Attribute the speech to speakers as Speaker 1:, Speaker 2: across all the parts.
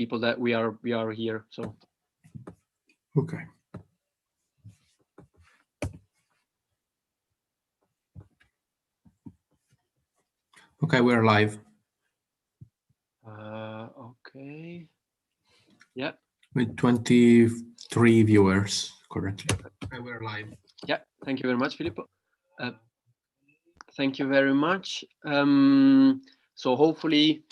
Speaker 1: people that we are here. So
Speaker 2: okay. Okay, we're live.
Speaker 1: Okay. Yeah.
Speaker 2: With 23 viewers currently. Okay, we're live.
Speaker 1: Yeah. Thank you very much, Filippo. Thank you very much. So hopefully,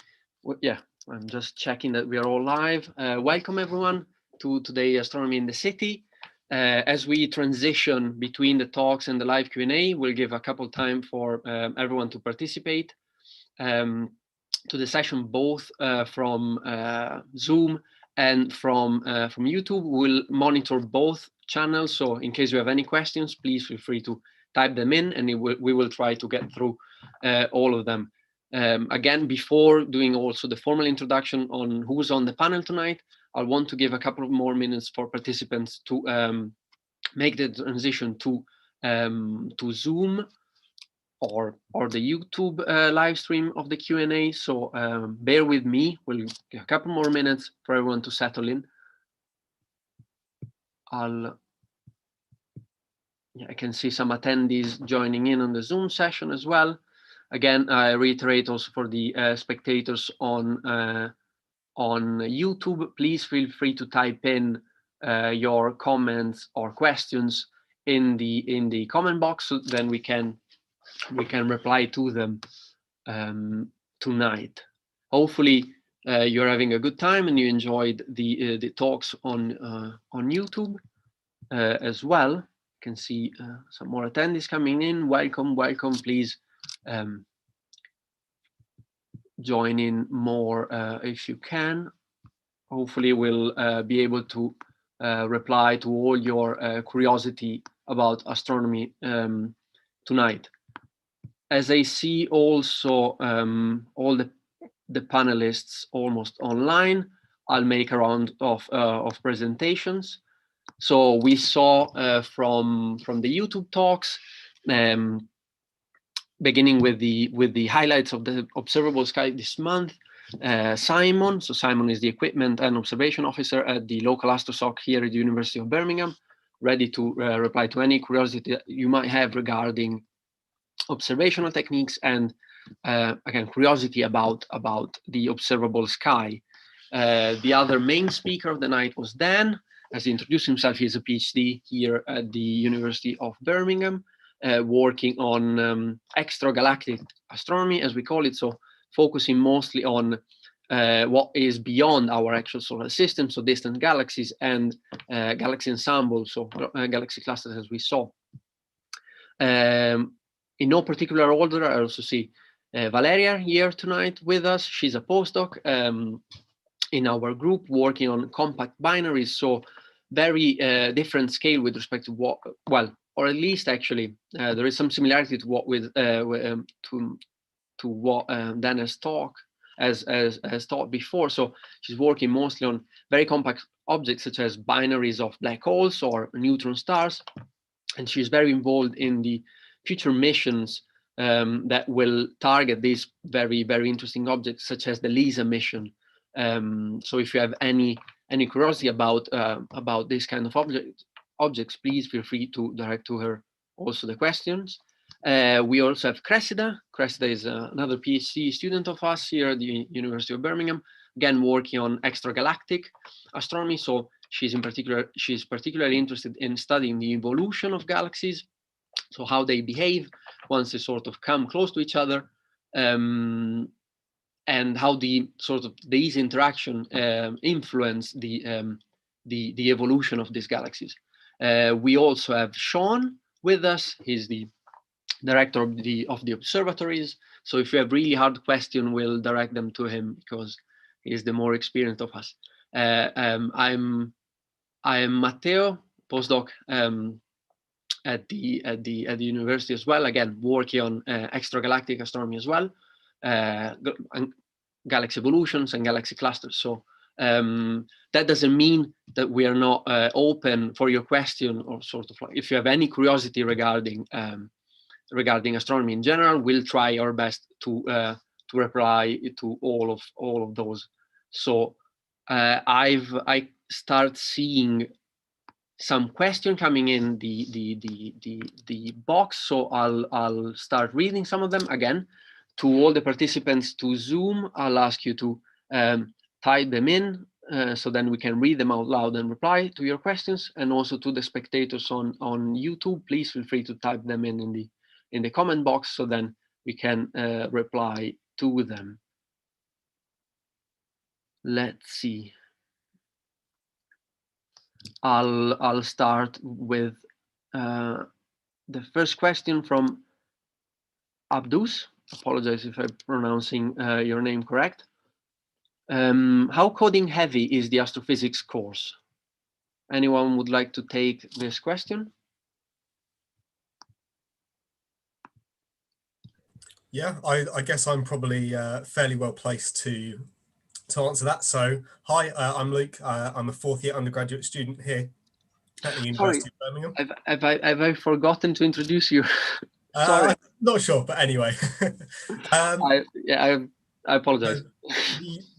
Speaker 1: yeah, I'm just checking that we are all live. Welcome everyone to today Astronomy in the City. As we transition between the talks and the live Q&A, we'll give a couple time for everyone to participate to the session, both from Zoom and from YouTube. We'll monitor both channels. So in case you have any questions, please feel free to type them in, and we will try to get through all of them. Again, before doing also the formal introduction on who's on the panel tonight, I want to give a couple of more minutes for participants to make the transition to Zoom or the YouTube live stream of the Q&A. So bear with me. We'll give a couple more minutes for everyone to settle in. I can see some attendees joining in on the Zoom session as well. Again, I reiterate also for the spectators on YouTube, please feel free to type in your comments or questions in the comment box, so then we can reply to them tonight. Hopefully, you're having a good time and you enjoyed the talks on YouTube as well. You can see some more attendees coming in. Welcome, welcome. Please join in more if you can. Hopefully, we'll be able to reply to all your curiosity about astronomy tonight. As I see also all the panelists almost online, I'll make a round of presentations. So we saw from the YouTube talks, beginning with the highlights of the observable sky this month. Simon, so Simon is the equipment and observation officer at the local AstroSoc here at the University of Birmingham, ready to reply to any curiosity that you might have regarding observational techniques and again curiosity about the observable sky. The other main speaker of the night was Dan. As he introduced himself, he is a PhD here at the University of Birmingham, working on extragalactic astronomy, as we call it, so focusing mostly on what is beyond our actual solar system, so distant galaxies and galaxy ensembles, so galaxy clusters, as we saw. In no particular order, I also see Valeria here tonight with us. She's a postdoc in our group working on compact binaries, so very different scale with respect to what, well, or at least actually there is some similarity to what to what Dan has taught before. So she's working mostly on very compact objects such as binaries of black holes or neutron stars, and she's very involved in the future missions that will target these very, very interesting objects, such as the LISA mission. So if you have any curiosity about this kind of objects, please feel free to direct to her also the questions. We also have Cressida. Cressida is another PhD student of us here at the University of Birmingham, again working on extragalactic astronomy. So she's particularly interested in studying the evolution of galaxies, so how they behave once they sort of come close to each other, and how these interaction influence the evolution of these galaxies. We also have Sean with us. He's the director of the observatories. So if you have really hard question, we'll direct them to him because he's the more experienced of us. I'm Matteo, postdoc at the university as well. Again, working on extragalactic astronomy as well, galaxy evolutions and galaxy clusters. So that doesn't mean that we are not open for your question, or sort of like if you have any curiosity regarding astronomy in general, we'll try our best to reply to all of those. So I start seeing some question coming in the box, so I'll start reading some of them again. To all the participants to Zoom, I'll ask you to type them in, so then we can read them out loud and reply to your questions. And also to the spectators on YouTube, please feel free to type them in the comment box, so then we can reply to them. Let's see. I'll start with the first question from Abdus. Apologize if I'm pronouncing your name correct. How coding heavy is the astrophysics course? Anyone would like to take this question?
Speaker 3: Yeah, I guess I'm probably fairly well placed to answer that. So, hi, I'm Luke. I'm a 4th year undergraduate student here at the University of Birmingham.
Speaker 1: Have I forgotten to introduce you? Sorry.
Speaker 3: Not sure, but anyway.
Speaker 1: I apologize.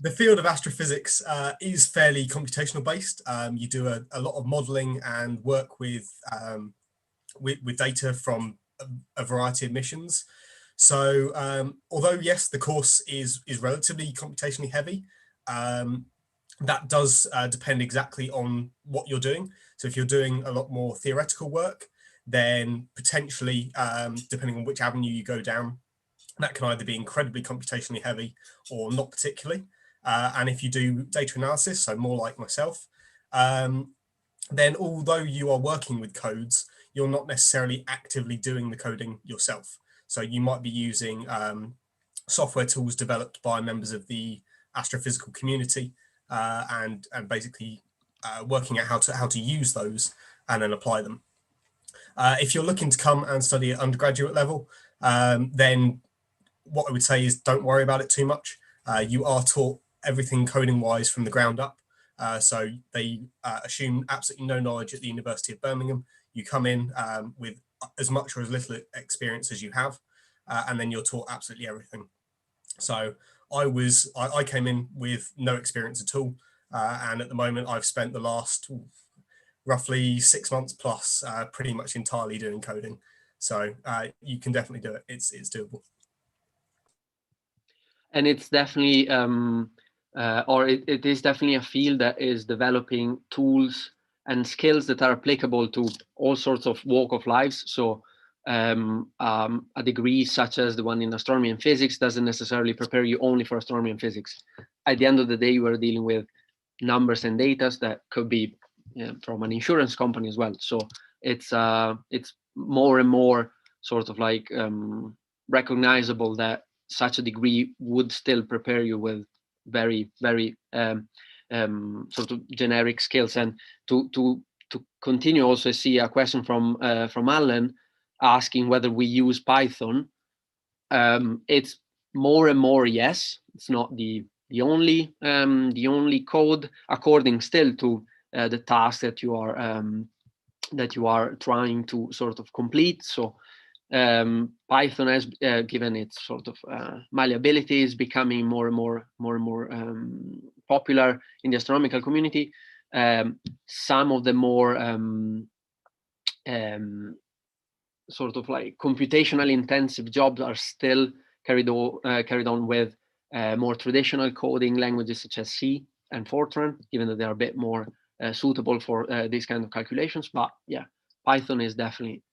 Speaker 3: The field of astrophysics is fairly computational based. You do a lot of modeling and work with data from a variety of missions. So although, yes, the course is relatively computationally heavy, that does depend exactly on what you're doing. So if you're doing a lot more theoretical work, then potentially, depending on which avenue you go down, that can either be incredibly computationally heavy or not particularly. And if you do data analysis, so more like myself, then although you are working with codes, you're not necessarily actively doing the coding yourself. So you might be using software tools developed by members of the astrophysical community, and basically working out how to use those and then apply them. If you're looking to come and study at undergraduate level, then what I would say is don't worry about it too much. You are taught everything coding wise from the ground up. So they assume absolutely no knowledge at the University of Birmingham. You come in with as much or as little experience as you have, and then you're taught absolutely everything. So I came in with no experience at all, and at the moment I've spent the last roughly 6 months plus pretty much entirely doing coding. So you can definitely do it. It's doable.
Speaker 1: And it's definitely, it is definitely a field that is developing tools and skills that are applicable to all sorts of walk of lives. So a degree such as the one in astronomy and physics doesn't necessarily prepare you only for astronomy and physics. At the end of the day, you are dealing with numbers and data that could be from an insurance company as well. So it's more and more sort of like recognizable that such a degree would still prepare you with very, very sort of generic skills. And to continue, also see a question from Alan asking whether we use Python. It's more and more yes. It's not the only code, according still to the task that you are trying to sort of complete. So Python has given its sort of malleability, is becoming more and more popular in the astronomical community. Some of the more sort of like computationally intensive jobs are still carried on with more traditional coding languages such as C and Fortran, even though they are a bit more suitable for these kind of calculations. But yeah, Python is definitely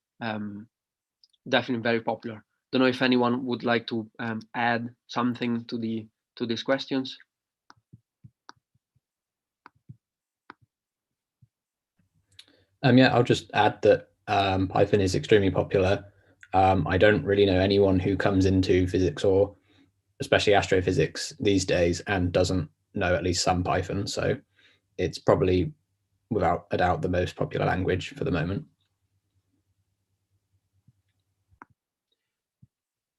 Speaker 1: very popular. Don't know if anyone would like to add something to these questions.
Speaker 4: Yeah, I'll just add that Python is extremely popular. I don't really know anyone who comes into physics, or especially astrophysics these days, and doesn't know at least some Python. So it's probably, without a doubt, the most popular language for the moment.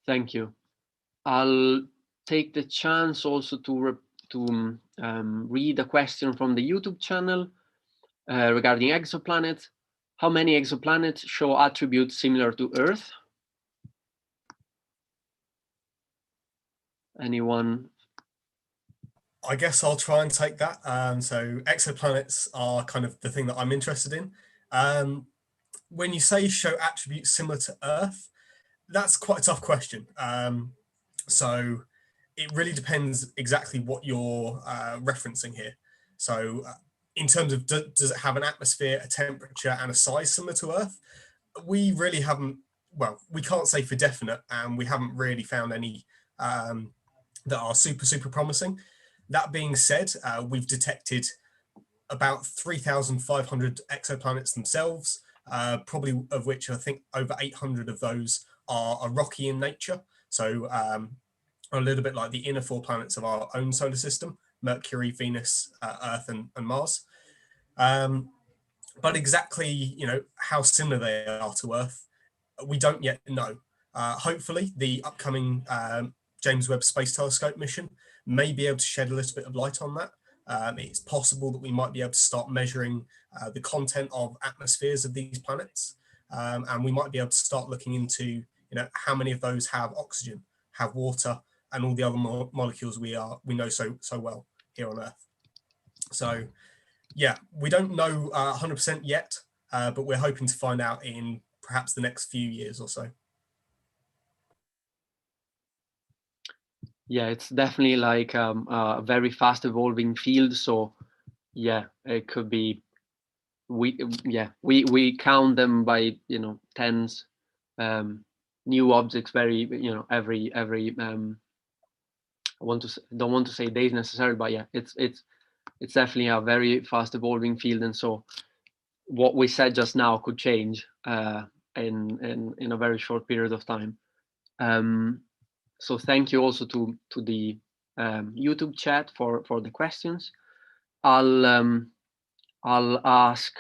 Speaker 1: Thank you. I'll take the chance also to read a question from the YouTube channel regarding exoplanets. How many exoplanets show attributes similar to Earth? Anyone?
Speaker 3: I guess I'll try and take that. So exoplanets are kind of the thing that I'm interested in. When you say show attributes similar to Earth, that's quite a tough question. So it really depends exactly what you're referencing here. So in terms of does it have an atmosphere, a temperature, and a size similar to Earth? We really haven't, well, we can't say for definite, and we haven't really found any that are super promising. That being said, we've detected about 3,500 exoplanets themselves, probably of which I think over 800 of those are rocky in nature. So a little bit like the inner four planets of our own solar system: Mercury, Venus, Earth, and Mars. But exactly, how similar they are to Earth, we don't yet know. Hopefully, the upcoming James Webb Space Telescope mission may be able to shed a little bit of light on that. It's possible that we might be able to start measuring the content of atmospheres of these planets, and we might be able to start looking into, how many of those have oxygen, have water, and all the other molecules we know so well here on Earth. So, yeah, we don't know 100% yet, but we're hoping to find out in perhaps the next few years or so.
Speaker 1: Yeah, it's definitely like a very fast evolving field. So yeah, it could be, we count them by, tens, new objects very, every don't want to say days necessarily, but yeah, it's definitely a very fast evolving field. And so what we said just now could change in a very short period of time. So thank you also to the YouTube chat for the questions. I'll ask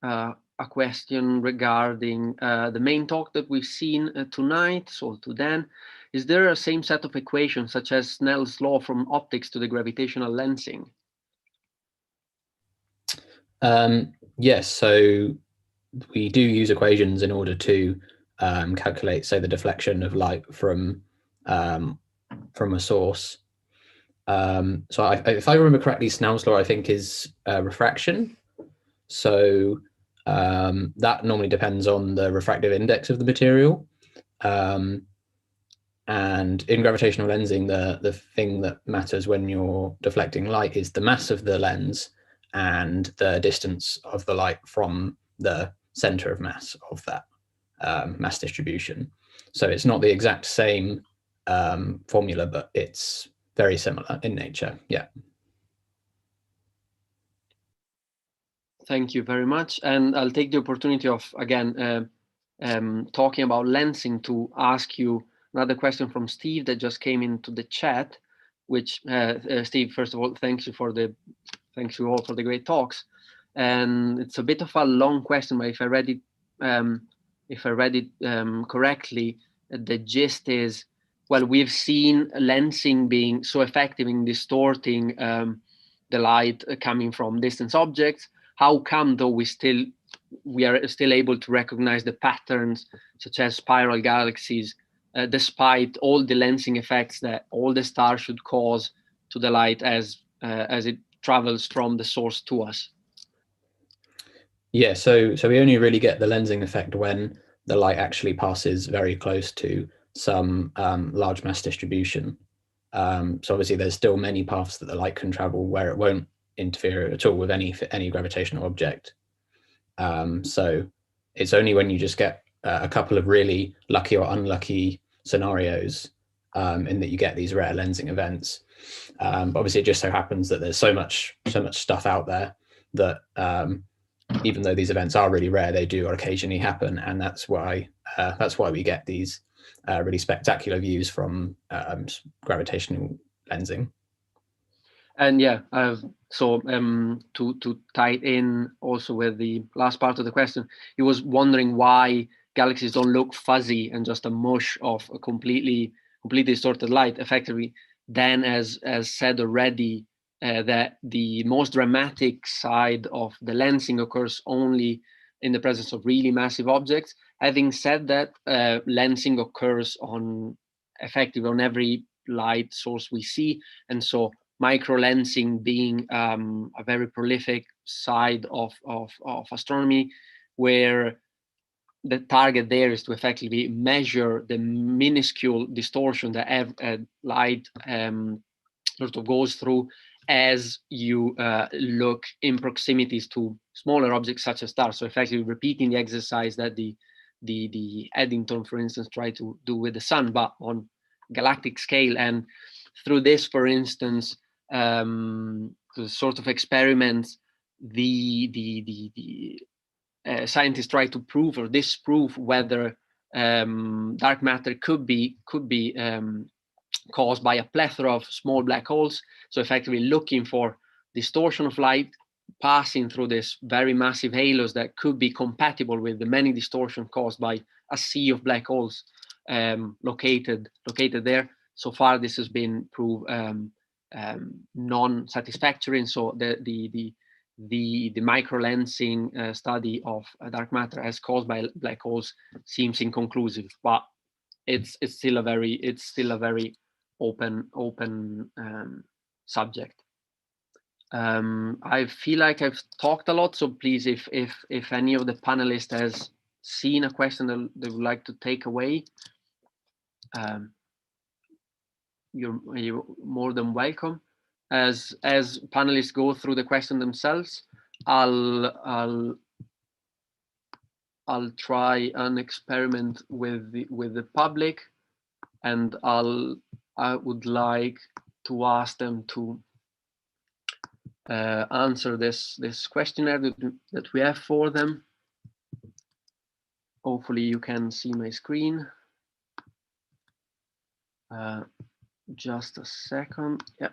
Speaker 1: a question regarding the main talk that we've seen tonight. So to Dan, is there a same set of equations such as Snell's law from optics to the gravitational lensing?
Speaker 4: Yes, so we do use equations in order to calculate, say, the deflection of light from a source. So if I remember correctly, Snell's law, I think, is refraction. So that normally depends on the refractive index of the material. And in gravitational lensing, the thing that matters when you're deflecting light is the mass of the lens and the distance of the light from the center of mass of that mass distribution. So it's not the exact same formula, but it's very similar in nature. Yeah.
Speaker 1: Thank you very much. And I'll take the opportunity of, again, talking about lensing to ask you another question from Steve that just came into the chat, which Steve, first of all, thanks you all for the great talks. And it's a bit of a long question, but if I read it correctly, the gist is, well, we've seen lensing being so effective in distorting the light coming from distant objects. How come, though, we are still able to recognize the patterns, such as spiral galaxies, despite all the lensing effects that all the stars should cause to the light as it travels from the source to us?
Speaker 4: Yeah, so we only really get the lensing effect when the light actually passes very close to some large mass distribution. So obviously there's still many paths that the light can travel where it won't interfere at all with any gravitational object. So it's only when you just get a couple of really lucky or unlucky scenarios in that you get these rare lensing events. But obviously it just so happens that there's so much stuff out there that even though these events are really rare, they do occasionally happen, and that's why we get these really spectacular views from gravitational lensing.
Speaker 1: And yeah, so to tie it in also with the last part of the question, he was wondering why galaxies don't look fuzzy and just a mush of a completely distorted light. Effectively, then, as said already, that the most dramatic side of the lensing occurs only in the presence of really massive objects. Having said that, lensing occurs effectively on every light source we see, and so microlensing being a very prolific side of astronomy, where the target there is to effectively measure the minuscule distortion that light sort of goes through as you look in proximities to smaller objects such as stars. So effectively repeating the exercise that the Eddington, for instance, tried to do with the sun, but on galactic scale. And through this, for instance, the sort of experiments, the scientists try to prove or disprove whether dark matter could be caused by a plethora of small black holes. So effectively looking for distortion of light passing through this very massive halos that could be compatible with the many distortion caused by a sea of black holes located there. So far, this has been proved non-satisfactory, and so the microlensing study of dark matter as caused by black holes seems inconclusive. But it's still a very open subject. I feel like I've talked a lot, so please, if any of the panelists has seen a question that they would like to take away, you're more than welcome. As panelists go through the question themselves, I'll try an experiment with the public, and I would like to ask them to answer this questionnaire that we have for them. Hopefully you can see my screen. Just a second. Yeah.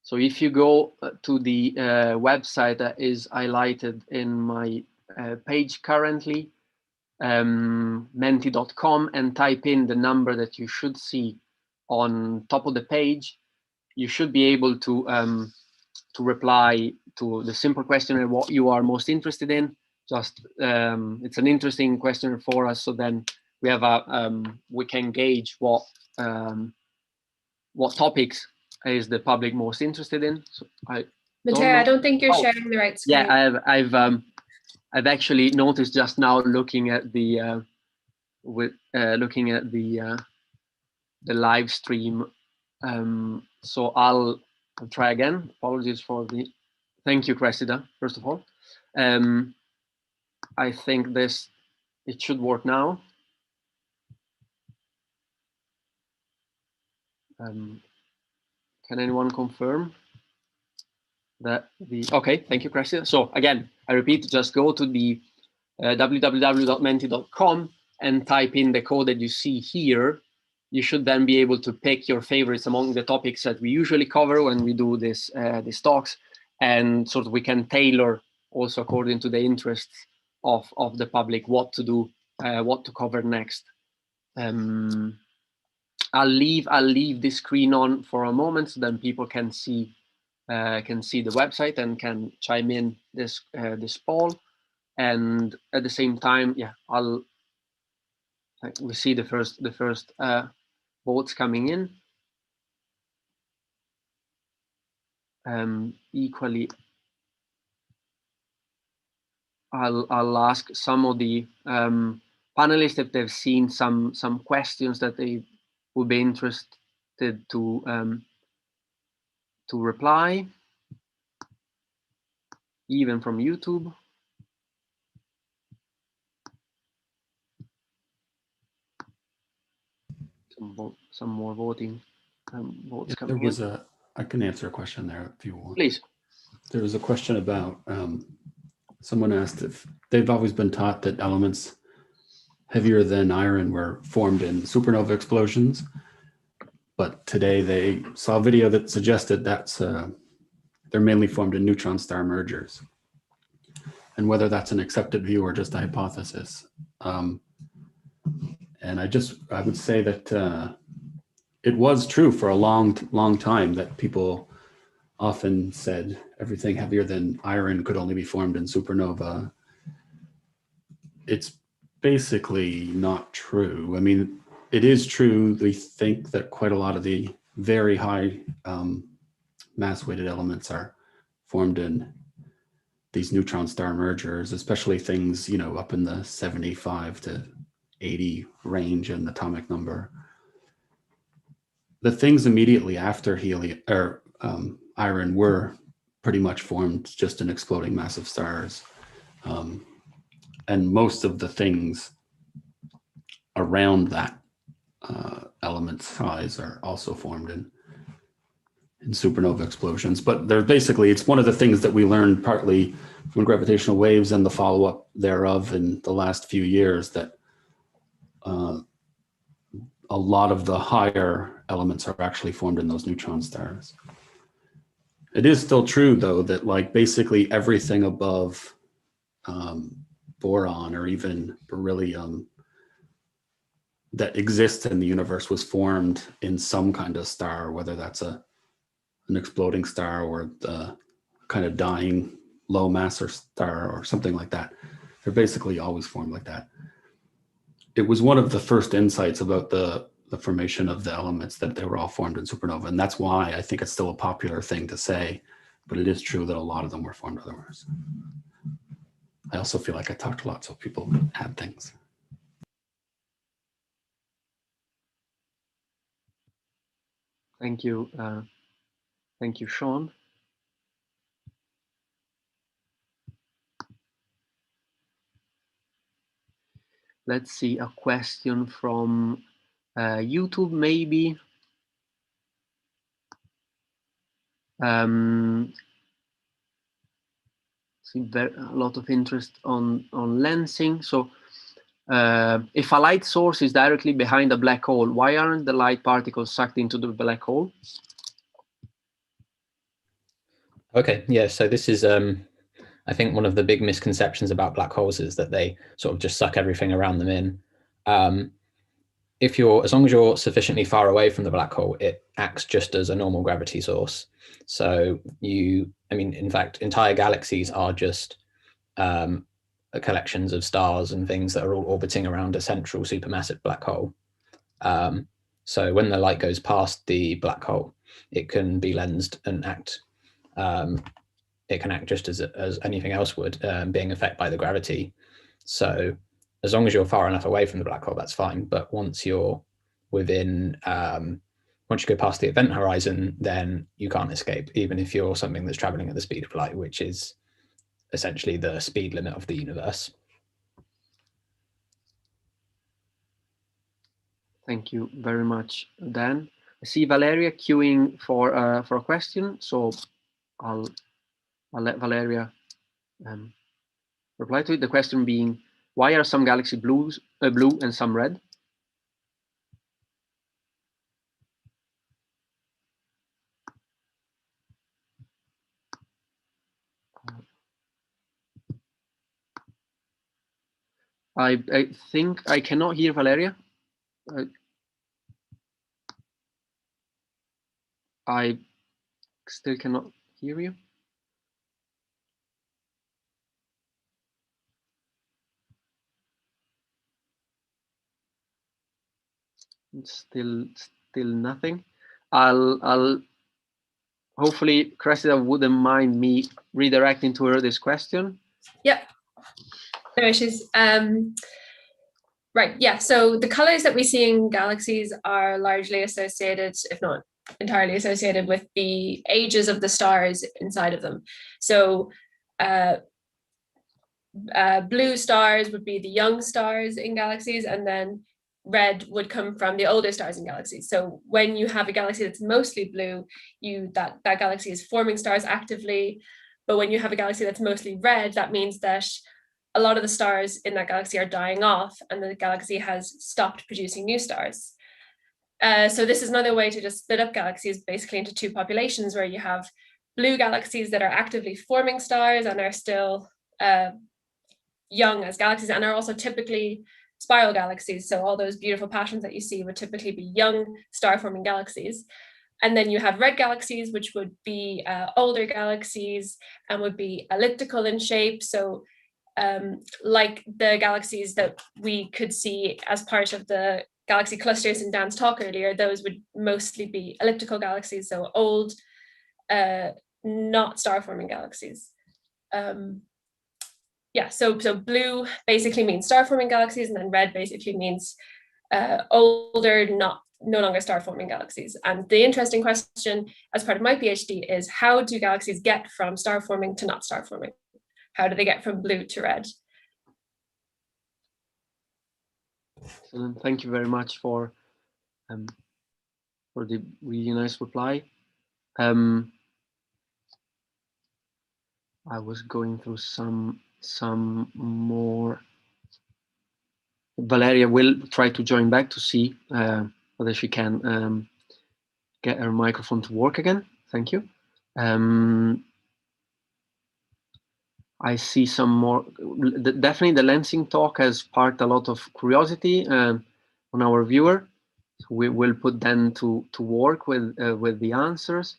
Speaker 1: So if you go to the website that is highlighted in my page currently, menti.com, and type in the number that you should see on top of the page, you should be able to reply to the simple questionnaire what you are most interested in. Just it's an interesting questionnaire for us, so then we have we can gauge what topics is the public most interested in. So
Speaker 5: Matteo, I don't think you're sharing the right screen.
Speaker 1: Yeah, I've actually noticed just now looking at the the live stream. So I'll try again. Apologies for the. Thank you, Cressida. First of all, I think it should work now. Can anyone confirm that okay, thank you, Cressida. So again, I repeat, just go to the www.menti.com and type in the code that you see here. You should then be able to pick your favorites among the topics that we usually cover when we do these talks, and sort of we can tailor also according to the interests of the public what to do, what to cover next. I'll leave this screen on for a moment so then people can see the website and can chime in this poll. And at the same time, yeah, we see the first votes coming in. Equally, I'll ask some of the panelists if they've seen some questions that they would be interested to reply, even from YouTube. Some more voting votes coming in.
Speaker 2: I can answer a question there if you want.
Speaker 1: Please.
Speaker 2: There was a question about, someone asked if they've always been taught that elements heavier than iron were formed in supernova explosions, but today they saw a video that suggested they're mainly formed in neutron star mergers, and whether that's an accepted view or just a hypothesis. And I would say that it was true for a long time that people often said everything heavier than iron could only be formed in supernova. It's basically not true. I mean, it is true. We think that quite a lot of the very high mass-weighted elements are formed in these neutron star mergers, especially things, you know, up in the 75 to 80 range in atomic number. The things immediately after helium or iron were pretty much formed just in exploding massive stars. And most of the things around that element size are also formed in supernova explosions. But they're basically, it's one of the things that we learned partly from gravitational waves and the follow-up thereof in the last few years, that a lot of the higher elements are actually formed in those neutron stars. It is still true, though, that like basically everything above boron or even beryllium that exists in the universe was formed in some kind of star, whether that's an exploding star or the kind of dying low mass or star or something like that. They're basically always formed like that. It was one of the first insights about the formation of the elements that they were all formed in supernova. And that's why I think it's still a popular thing to say, but it is true that a lot of them were formed otherwise. I also feel like I talked a lot, so people add things.
Speaker 1: Thank you. Thank you, Sean. Let's see a question from YouTube, maybe. See a lot of interest on lensing. So if a light source is directly behind a black hole, why aren't the light particles sucked into the black hole?
Speaker 4: Okay, yeah, so this is, I think one of the big misconceptions about black holes is that they sort of just suck everything around them in. As long as you're sufficiently far away from the black hole, it acts just as a normal gravity source. So in fact, entire galaxies are just collections of stars and things that are all orbiting around a central supermassive black hole. So when the light goes past the black hole, it can be lensed and act. It can act just as anything else would, being affected by the gravity. So as long as you're far enough away from the black hole, that's fine. But once you're within, once you go past the event horizon, then you can't escape, even if you're something that's traveling at the speed of light, which is essentially the speed limit of the universe.
Speaker 1: Thank you very much, Dan. I see Valeria queuing for a question, so I'll let Valeria reply to it. The question being, why are some galaxies blue and some red? I think I cannot hear Valeria. I still cannot hear you. Still nothing. I'll hopefully Cressida wouldn't mind me redirecting to her this question.
Speaker 5: Yep. No issues. Right. Yeah. So the colors that we see in galaxies are largely associated, if not entirely associated, with the ages of the stars inside of them. So blue stars would be the young stars in galaxies, and then red would come from the older stars in galaxies. So when you have a galaxy that's mostly blue, that galaxy is forming stars actively. But when you have a galaxy that's mostly red, that means that a lot of the stars in that galaxy are dying off and the galaxy has stopped producing new stars. So this is another way to just split up galaxies basically into two populations, where you have blue galaxies that are actively forming stars and are still young as galaxies, and are also typically spiral galaxies. So all those beautiful patterns that you see would typically be young star-forming galaxies. And then you have red galaxies, which would be older galaxies and would be elliptical in shape. So like the galaxies that we could see as part of the galaxy clusters in Dan's talk earlier, those would mostly be elliptical galaxies, so old, not star-forming galaxies. Yeah, so blue basically means star-forming galaxies, and then red basically means older, no longer star-forming galaxies. And the interesting question as part of my PhD is, how do galaxies get from star-forming to not star-forming? How do they get from blue to red?
Speaker 1: Excellent. Thank you very much for the really nice reply. I was going through some more. Valeria will try to join back to see whether she can get her microphone to work again. Thank you. I see some more. Definitely, the lensing talk has sparked a lot of curiosity on our viewer. So we will put them to work with the answers.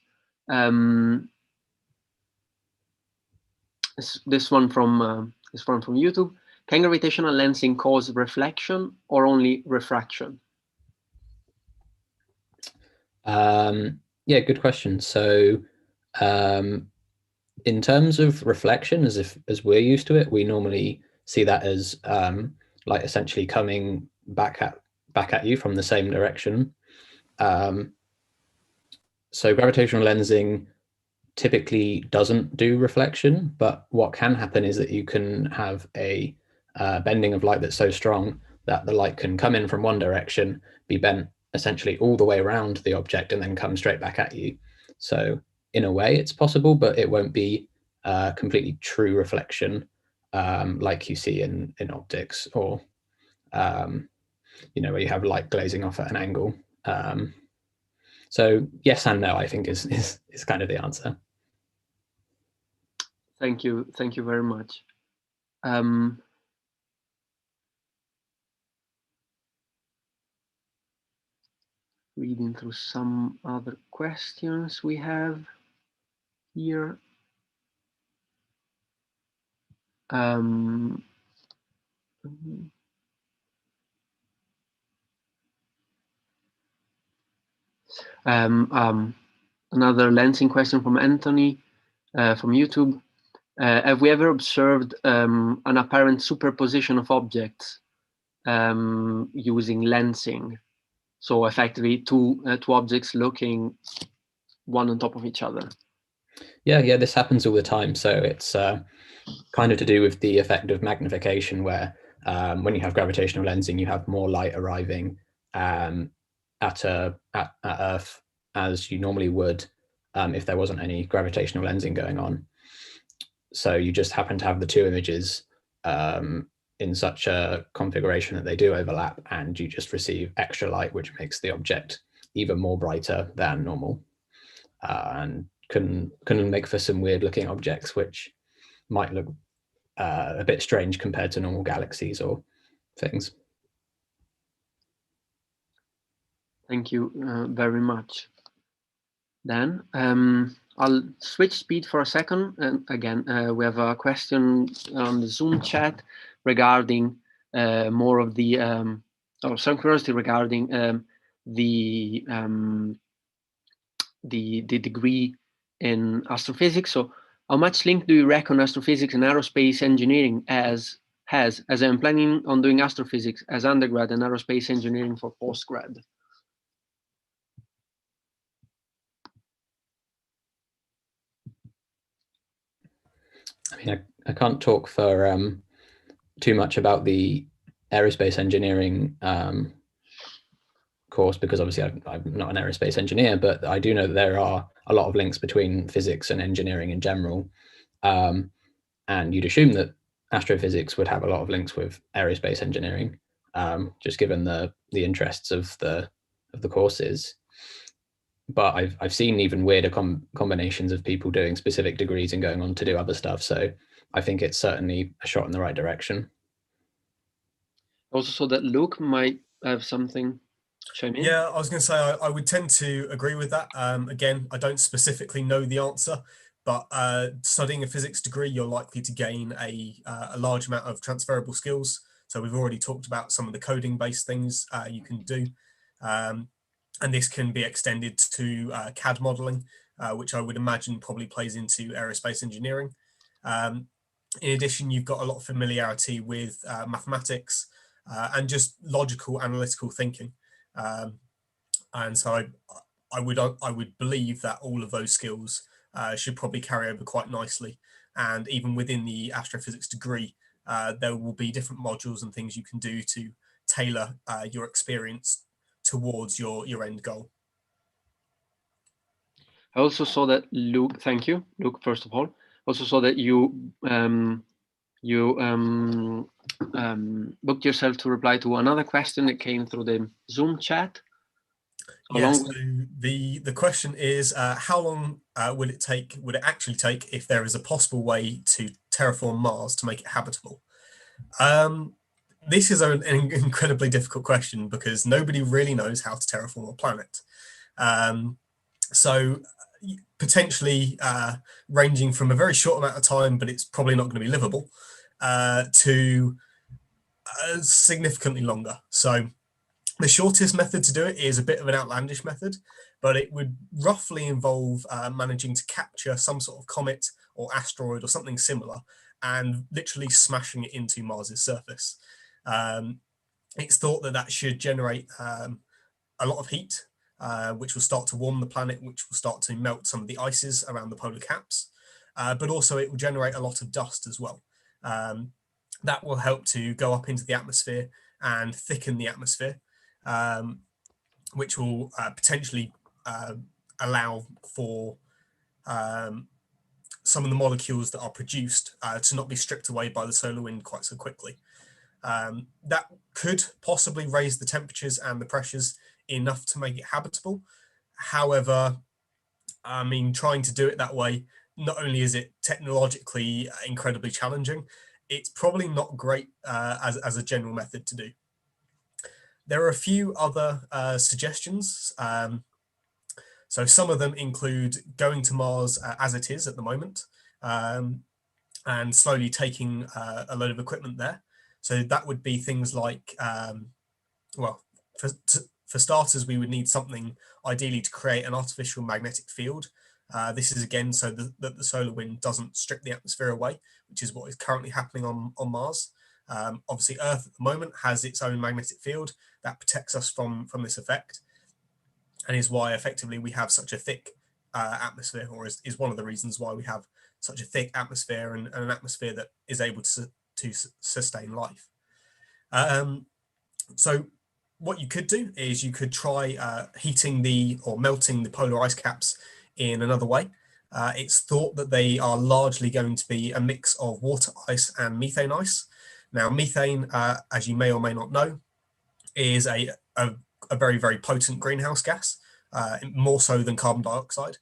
Speaker 1: This one from YouTube. Can gravitational lensing cause reflection or only refraction?
Speaker 4: Yeah, good question. So in terms of reflection, as we're used to it, we normally see that as like essentially coming back at you from the same direction. So gravitational lensing typically doesn't do reflection, but what can happen is that you can have a bending of light that's so strong that the light can come in from one direction, be bent essentially all the way around the object, and then come straight back at you. So in a way it's possible, but it won't be completely true reflection like you see in optics, or where you have light glazing off at an angle. So yes and no, I think is kind of the answer.
Speaker 1: Thank you very much. Reading through some other questions we have here. Another lensing question from Anthony from YouTube. Have we ever observed an apparent superposition of objects using lensing? So effectively two objects looking one on top of each other.
Speaker 4: Yeah, this happens all the time. So it's kind of to do with the effect of magnification, where when you have gravitational lensing, you have more light arriving at Earth as you normally would if there wasn't any gravitational lensing going on. So you just happen to have the two images in such a configuration that they do overlap, and you just receive extra light, which makes the object even more brighter than normal, and can make for some weird looking objects which might look a bit strange compared to normal galaxies or things.
Speaker 1: Thank you very much. Dan, I'll switch speed for a second. And again, we have a question on the Zoom chat regarding more of the, or some curiosity regarding the degree in astrophysics. So how much link do you reckon astrophysics and aerospace engineering has, as I'm planning on doing astrophysics as undergrad and aerospace engineering for postgrad?
Speaker 4: I mean, I can't talk for too much about the aerospace engineering course, because obviously I'm not an aerospace engineer, but I do know that there are a lot of links between physics and engineering in general. And you'd assume that astrophysics would have a lot of links with aerospace engineering, just given the interests of the courses. But I've seen even weirder combinations of people doing specific degrees and going on to do other stuff. So I think it's certainly a shot in the right direction.
Speaker 1: Also, so that Luke might have something to chime in.
Speaker 3: Yeah, I was going to say I would tend to agree with that. Again, I don't specifically know the answer, but studying a physics degree, you're likely to gain a large amount of transferable skills. So we've already talked about some of the coding based things you can do. And this can be extended to CAD modeling, which I would imagine probably plays into aerospace engineering. In addition, you've got a lot of familiarity with mathematics and just logical analytical thinking. And so I would believe that all of those skills should probably carry over quite nicely. And even within the astrophysics degree, there will be different modules and things you can do to tailor your experience towards your end goal.
Speaker 1: I also saw that Luke, thank you, Luke, first of all. Also saw that you booked yourself to reply to another question that came through the Zoom chat.
Speaker 3: Yes, so the question is, how long would it actually take if there is a possible way to terraform Mars to make it habitable? This is an incredibly difficult question because nobody really knows how to terraform a planet. So potentially ranging from a very short amount of time, but it's probably not going to be livable, to significantly longer. So the shortest method to do it is a bit of an outlandish method, but it would roughly involve managing to capture some sort of comet or asteroid or something similar and literally smashing it into Mars's surface. It's thought that that should generate a lot of heat, which will start to warm the planet, which will start to melt some of the ices around the polar caps, but also it will generate a lot of dust as well. That will help to go up into the atmosphere and thicken the atmosphere, which will potentially allow for some of the molecules that are produced to not be stripped away by the solar wind quite so quickly. That could possibly raise the temperatures and the pressures enough to make it habitable. However, I mean, trying to do it that way, not only is it technologically incredibly challenging, it's probably not great as a general method to do. There are a few other suggestions. So some of them include going to Mars as it is at the moment, and slowly taking a load of equipment there. So that would be things like, well, for starters, we would need something ideally to create an artificial magnetic field. This is again so that the solar wind doesn't strip the atmosphere away, which is what is currently happening on Mars. Obviously, Earth at the moment has its own magnetic field that protects us from this effect, and is why effectively we have such a thick atmosphere, or is one of the reasons why we have such a thick atmosphere and an atmosphere that is able to sustain life. So what you could do is you could try heating or melting the polar ice caps in another way. It's thought that they are largely going to be a mix of water ice and methane ice. Now, methane, as you may or may not know, is a very, very potent greenhouse gas, more so than carbon dioxide.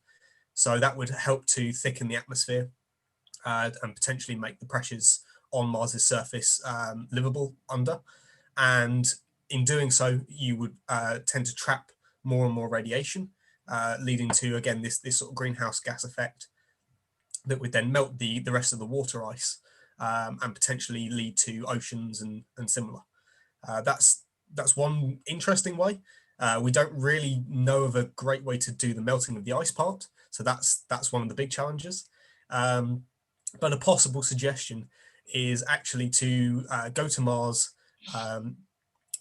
Speaker 3: So that would help to thicken the atmosphere and potentially make the pressures on Mars's surface livable under. And in doing so, you would tend to trap more and more radiation, leading to, again, this sort of greenhouse gas effect that would then melt the rest of the water ice and potentially lead to oceans and similar. That's one interesting way. We don't really know of a great way to do the melting of the ice part, so that's one of the big challenges. But a possible suggestion is actually to go to Mars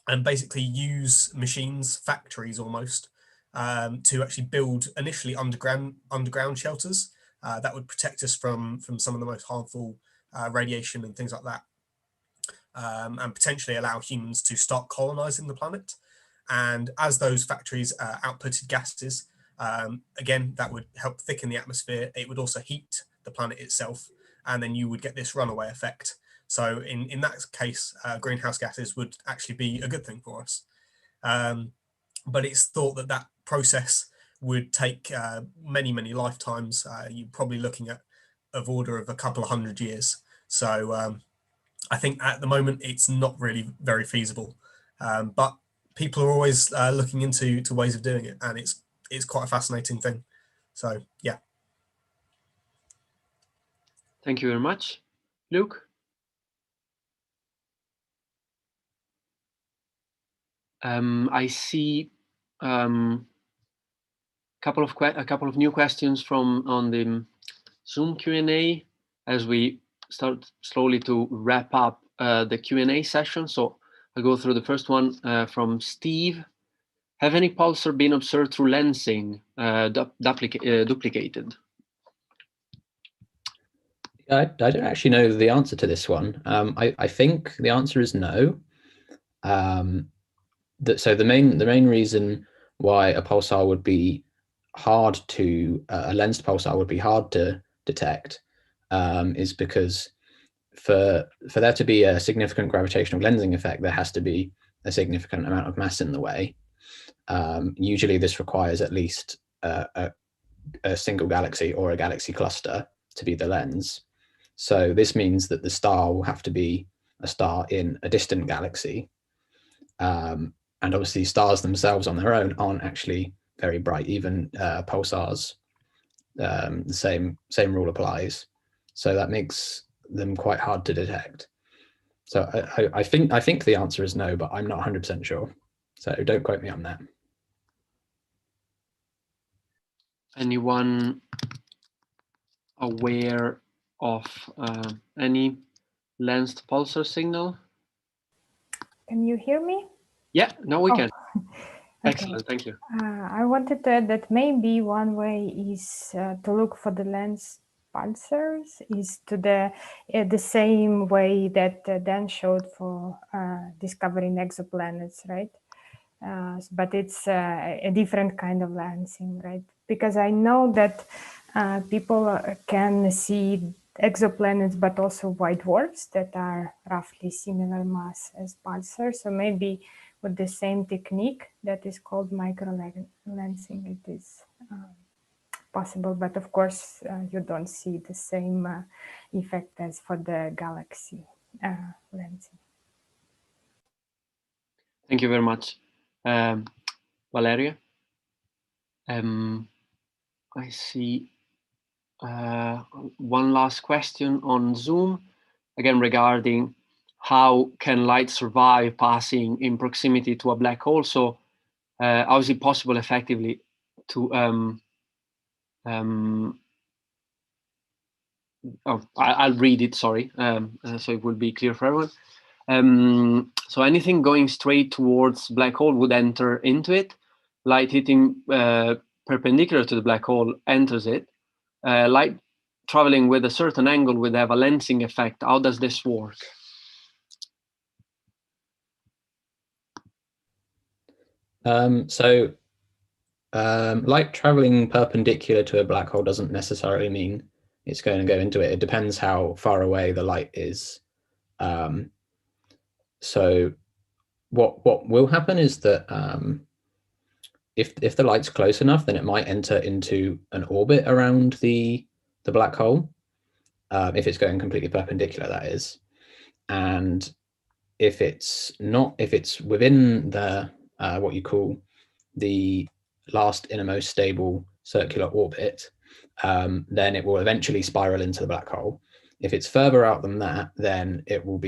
Speaker 3: and basically use machines, factories almost, to actually build initially underground shelters that would protect us from some of the most harmful radiation and things like that, and potentially allow humans to start colonizing the planet. And as those factories outputted gases, again, that would help thicken the atmosphere. It would also heat the planet itself, and then you would get this runaway effect. So in that case, greenhouse gases would actually be a good thing for us. But it's thought that process would take many, many lifetimes. You're probably looking at of order of a couple of 100 years. So I think at the moment it's not really very feasible. But people are always looking into ways of doing it, and it's quite a fascinating thing. So yeah.
Speaker 1: Thank you very much, Luke. I see a couple of new questions from on the Zoom Q&A as we start slowly to wrap up the Q&A session. So I'll go through the first one from Steve. Have any pulsar been observed through lensing duplicated?
Speaker 4: I don't actually know the answer to this one. I think the answer is no. So the main reason why a pulsar would be hard to a lensed pulsar would be hard to detect is because for there to be a significant gravitational lensing effect, there has to be a significant amount of mass in the way. Usually this requires at least a single galaxy or a galaxy cluster to be the lens. So this means that the star will have to be a star in a distant galaxy. And obviously stars themselves on their own aren't actually very bright, even pulsars. The same rule applies. So that makes them quite hard to detect. So I think the answer is no, but I'm not 100% sure. So don't quote me on that.
Speaker 1: Anyone aware of any lensed pulsar signal?
Speaker 6: Can you hear me?
Speaker 1: Yeah, now we can.
Speaker 6: Okay.
Speaker 1: Excellent, thank you.
Speaker 6: I wanted to add that maybe one way is to look for the lens pulsars is to the same way that Dan showed for discovering exoplanets, right? But it's a different kind of lensing, right? Because I know that people can see exoplanets, but also white dwarfs that are roughly similar mass as pulsars. So maybe with the same technique that is called micro lensing, it is possible. But of course, you don't see the same effect as for the galaxy lensing.
Speaker 1: Thank you very much, Valeria. I see one last question on Zoom, again regarding how can light survive passing in proximity to a black hole. So how is it possible effectively to I'll read it, sorry, so it will be clear for everyone. So anything going straight towards black hole would enter into it. Light hitting perpendicular to the black hole enters it. Light traveling with a certain angle would have a lensing effect. How does this work?
Speaker 4: Light traveling perpendicular to a black hole doesn't necessarily mean it's going to go into it. It depends how far away the light is. So what will happen is that if the light's close enough, then it might enter into an orbit around the black hole, if it's going completely perpendicular, that is. And if it's within the what you call the last innermost stable circular orbit, then it will eventually spiral into the black hole. If it's further out than that, then it will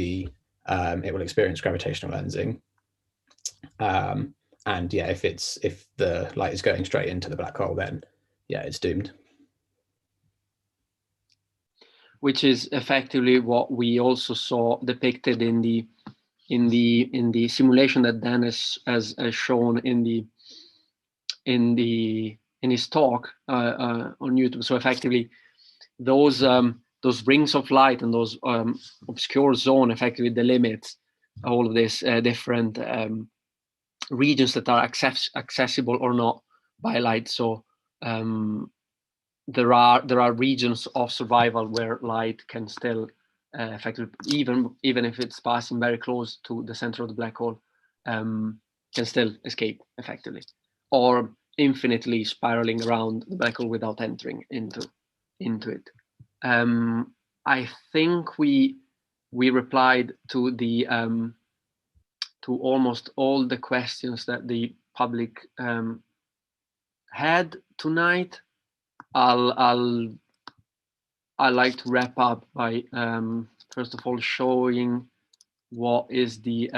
Speaker 4: experience gravitational lensing. And yeah, if the light is going straight into the black hole, then yeah, it's doomed.
Speaker 1: Which is effectively what we also saw depicted in the simulation that Dan has shown in his talk on YouTube. So effectively, those rings of light and those obscure zone effectively delimits all of these different regions that are accessible or not by light. So there are regions of survival where light can still effectively, even if it's passing very close to the center of the black hole, can still escape effectively, or infinitely spiraling around the black hole without entering into it. I think we replied to the to almost all the questions that the public had tonight. I'd like to wrap up by first of all showing what is the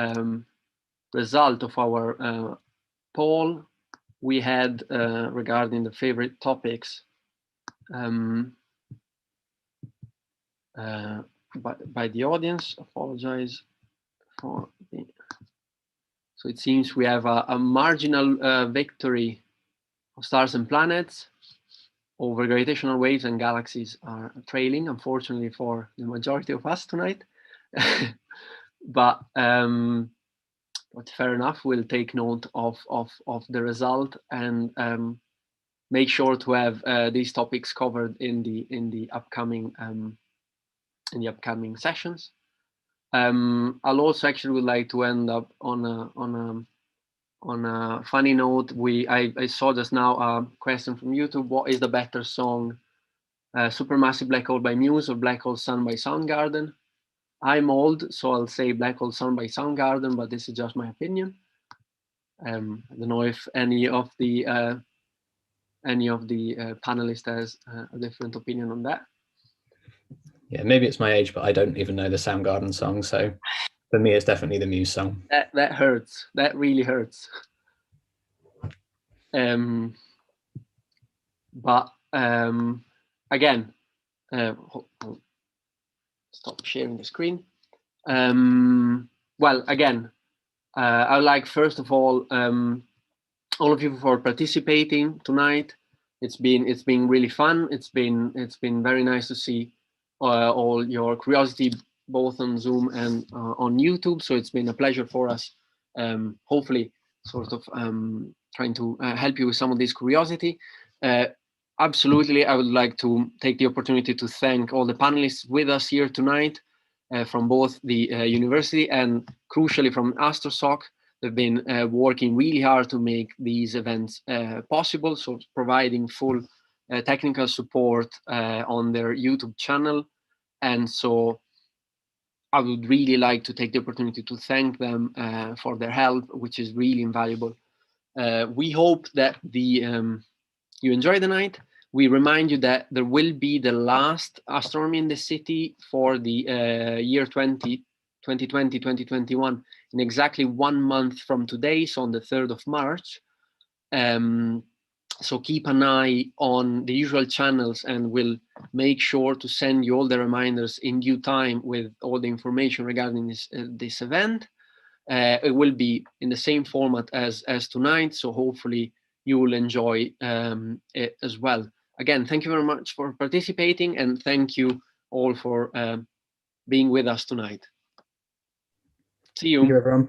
Speaker 1: result of our poll we had regarding the favorite topics by the audience. Apologize for the. So it seems we have a marginal victory of stars and planets over gravitational waves, and galaxies are trailing, unfortunately, for the majority of us tonight. But fair enough, we'll take note of the result and make sure to have these topics covered in the upcoming sessions. I'll also actually would like to end up on a funny note. I saw just now a question from YouTube: what is the better song, Supermassive Black Hole by Muse or Black Hole Sun by Soundgarden? I'm old, so I'll say Black Hole Sun by Soundgarden, but this is just my opinion. I don't know if any of the panelists has a different opinion on that.
Speaker 4: Yeah, maybe it's my age, but I don't even know the Soundgarden song. So for me, it's definitely the Muse song.
Speaker 1: That hurts. That really hurts. But again, stop sharing the screen. Well, again, I would like first of all of you for participating tonight. It's been really fun. It's been very nice to see all your curiosity, both on Zoom and on YouTube. So it's been a pleasure for us, hopefully sort of trying to help you with some of this curiosity. Absolutely, I would like to take the opportunity to thank all the panelists with us here tonight from both the university and crucially from AstroSoc. They've been working really hard to make these events possible, so providing full technical support on their YouTube channel. And so I would really like to take the opportunity to thank them for their help, which is really invaluable. We hope that you enjoy the night. We remind you that there will be the last Astronomy in the City for the year 2020-2021 in exactly 1 month from today, so on the 3rd of March. So keep an eye on the usual channels, and we'll make sure to send you all the reminders in due time with all the information regarding this event. It will be in the same format as tonight, so hopefully you will enjoy it as well. Again, thank you very much for participating, and thank you all for being with us tonight. See you.
Speaker 4: Thank you, everyone.